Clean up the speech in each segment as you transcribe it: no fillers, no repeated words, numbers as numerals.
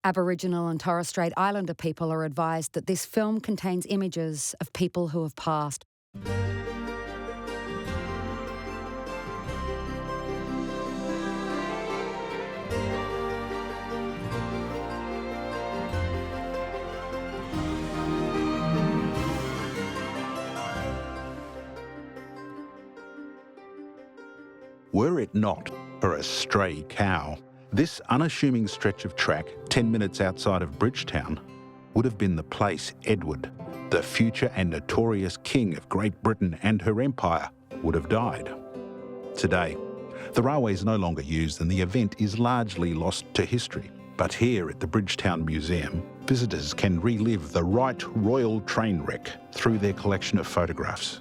Aboriginal and Torres Strait Islander people are advised that this film contains images of people who have passed. Were it not for a stray cow, this unassuming stretch of track, 10 minutes outside of Bridgetown, would have been the place Edward, the future and notorious king of Great Britain and her empire, would have died. Today, the railway is no longer used and the event is largely lost to history. But here at the Bridgetown Museum, visitors can relive the right royal train wreck through their collection of photographs.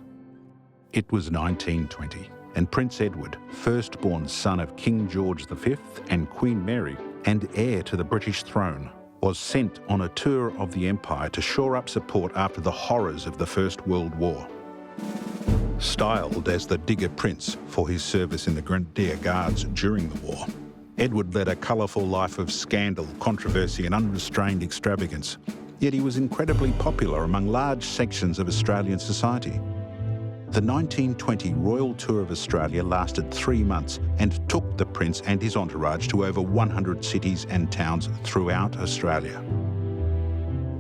It was 1920. And Prince Edward, firstborn son of King George V and Queen Mary, and heir to the British throne, was sent on a tour of the empire to shore up support after the horrors of the First World War. Styled as the Digger Prince for his service in the Grenadier Guards during the war, Edward led a colourful life of scandal, controversy and unrestrained extravagance. Yet he was incredibly popular among large sections of Australian society. The 1920 Royal Tour of Australia lasted 3 months and took the Prince and his entourage to over 100 cities and towns throughout Australia.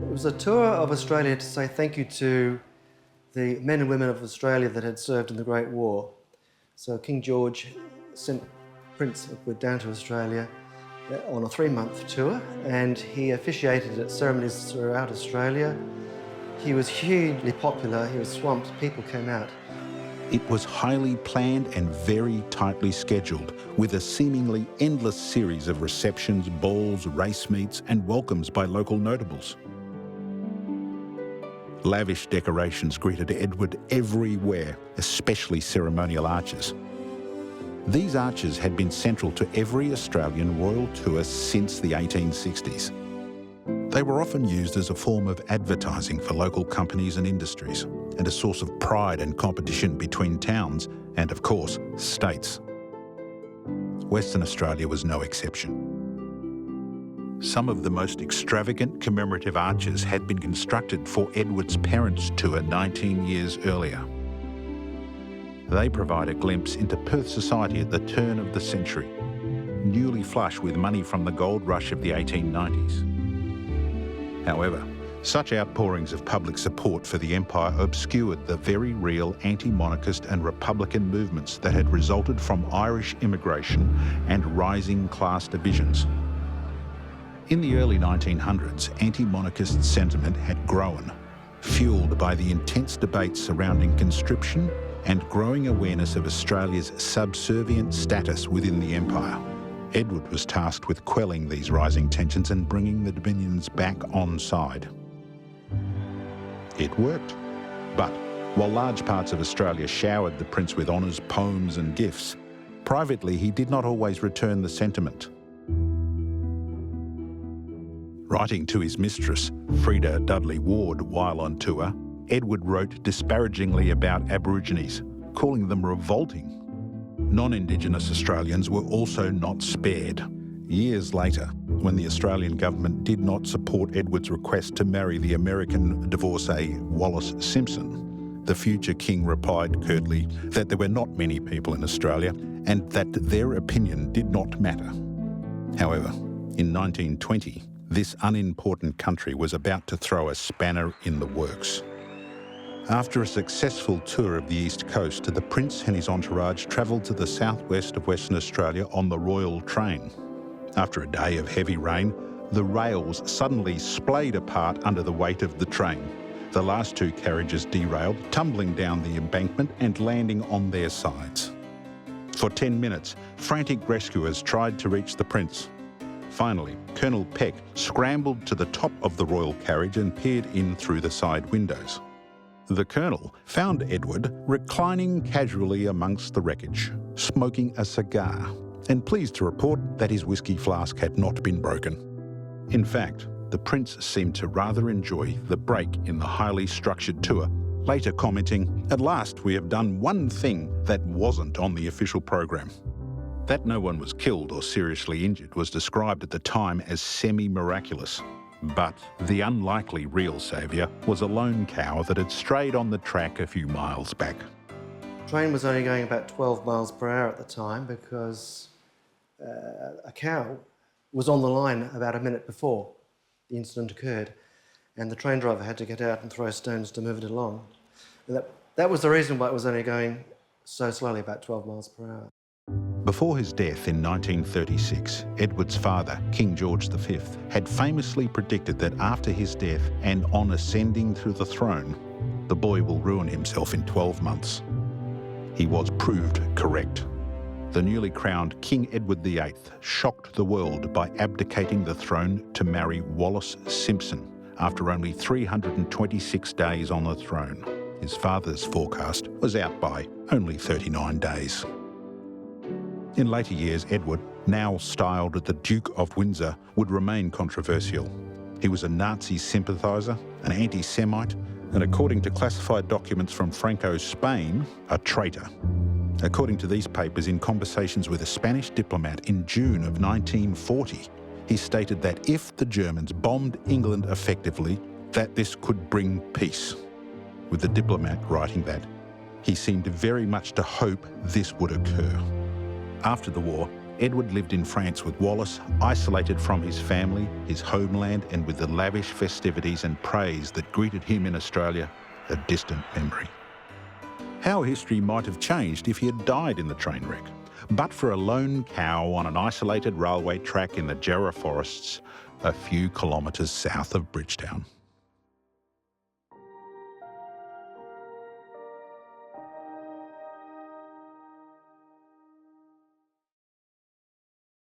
It was a tour of Australia to say thank you to the men and women of Australia that had served in the Great War. So King George sent Prince Edward down to Australia on a 3-month tour, and he officiated at ceremonies throughout Australia. He was hugely popular, he was swamped, people came out. It was highly planned and very tightly scheduled, with a seemingly endless series of receptions, balls, race meets and welcomes by local notables. Lavish decorations greeted Edward everywhere, especially ceremonial arches. These arches had been central to every Australian royal tour since the 1860s. They were often used as a form of advertising for local companies and industries, and a source of pride and competition between towns and, of course, states. Western Australia was no exception. Some of the most extravagant commemorative arches had been constructed for Edward's parents' tour 19 years earlier. They provide a glimpse into Perth society at the turn of the century, newly flush with money from the gold rush of the 1890s. However, such outpourings of public support for the empire obscured the very real anti-monarchist and republican movements that had resulted from Irish immigration and rising class divisions. In the early 1900s, anti-monarchist sentiment had grown, fueled by the intense debates surrounding conscription and growing awareness of Australia's subservient status within the empire. Edward was tasked with quelling these rising tensions and bringing the Dominions back on side. It worked. But while large parts of Australia showered the Prince with honours, poems and gifts, privately he did not always return the sentiment. Writing to his mistress, Freda Dudley Ward, while on tour, Edward wrote disparagingly about Aborigines, calling them revolting. Non-Indigenous Australians were also not spared. Years later, when the Australian government did not support Edward's request to marry the American divorcee Wallis Simpson, the future king replied curtly that there were not many people in Australia and that their opinion did not matter. However, in 1920, this unimportant country was about to throw a spanner in the works. After a successful tour of the East Coast, the Prince and his entourage travelled to the southwest of Western Australia on the Royal Train. After a day of heavy rain, the rails suddenly splayed apart under the weight of the train. The last 2 carriages derailed, tumbling down the embankment and landing on their sides. For 10 minutes, frantic rescuers tried to reach the Prince. Finally, Colonel Peck scrambled to the top of the royal carriage and peered in through the side windows. The Colonel found Edward reclining casually amongst the wreckage, smoking a cigar, and pleased to report that his whiskey flask had not been broken. In fact, the Prince seemed to rather enjoy the break in the highly structured tour, later commenting, "At last we have done one thing that wasn't on the official program." That no one was killed or seriously injured was described at the time as semi-miraculous. But the unlikely real saviour was a lone cow that had strayed on the track a few miles back. The train was only going about 12 miles per hour at the time because a cow was on the line about a minute before the incident occurred, and the train driver had to get out and throw stones to move it along. And that was the reason why it was only going so slowly, about 12 miles per hour. Before his death in 1936, Edward's father, King George V, had famously predicted that after his death and on ascending through the throne, the boy will ruin himself in 12 months. He was proved correct. The newly crowned King Edward VIII shocked the world by abdicating the throne to marry Wallis Simpson after only 326 days on the throne. His father's forecast was out by only 39 days. In later years, Edward, now styled the Duke of Windsor, would remain controversial. He was a Nazi sympathiser, an anti-Semite, and according to classified documents from Franco's Spain, a traitor. According to these papers, in conversations with a Spanish diplomat in June of 1940, he stated that if the Germans bombed England effectively, that this could bring peace. With the diplomat writing that, he seemed very much to hope this would occur. After the war, Edward lived in France with Wallis, isolated from his family, his homeland, and with the lavish festivities and praise that greeted him in Australia, a distant memory. How history might have changed if he had died in the train wreck, but for a lone cow on an isolated railway track in the Jarrah forests, a few kilometres south of Bridgetown.